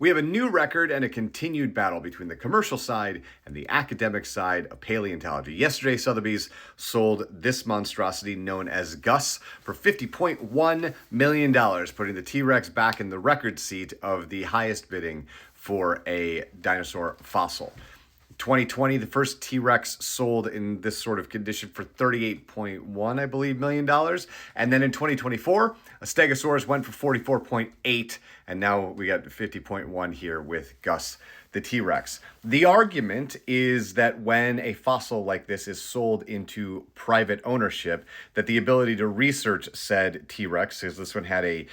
We have a new record and a continued battle between the commercial side and the academic side of paleontology. Yesterday, Sotheby's sold this monstrosity known as Gus for $50.1 million, putting the T-Rex back in the record seat of the highest bidding for a dinosaur fossil. 2020, the first T-Rex sold in this sort of condition for $38.1, I believe, million dollars. And then in 2024, a Stegosaurus went for 44.8, and now we got 50.1 here with Gus the T-Rex. The argument is that when a fossil like this is sold into private ownership, that the ability to research said T-Rex, because this one had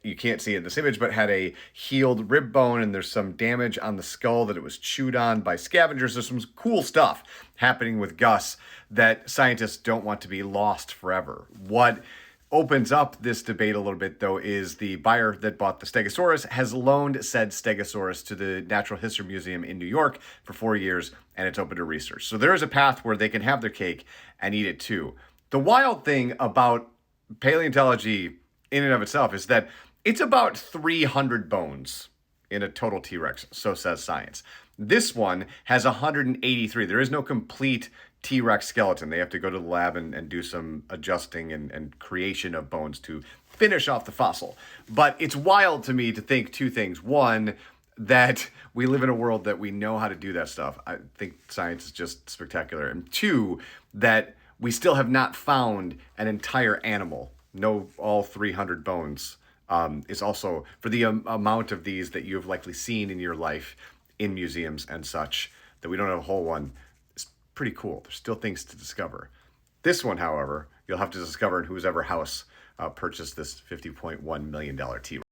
you can't see it in this image, but had a healed rib bone, and there's some damage on the skull that it was chewed on by scavengers. There's some cool stuff happening with Gus that scientists don't want to be lost forever. What opens up this debate a little bit, though, is the buyer that bought the Stegosaurus has loaned said Stegosaurus to the Natural History Museum in New York for 4 years, and it's open to research. So there is a path where they can have their cake and eat it too. The wild thing about paleontology in and of itself is that it's about 300 bones in a total T-Rex, so says science. This one has 183. There is no complete T-Rex skeleton. They have to go to the lab and do some adjusting and creation of bones to finish off the fossil. But it's wild to me to think two things. One, that we live in a world that we know how to do that stuff. I think science is just spectacular. And two, that we still have not found an entire animal. No, all 300 bones. Is also for the amount of these that you've likely seen in your life in museums and such, that we don't have a whole one. It's pretty cool. There's still things to discover. This one, however, you'll have to discover in whose ever house purchased this $50.1 million T-Rex.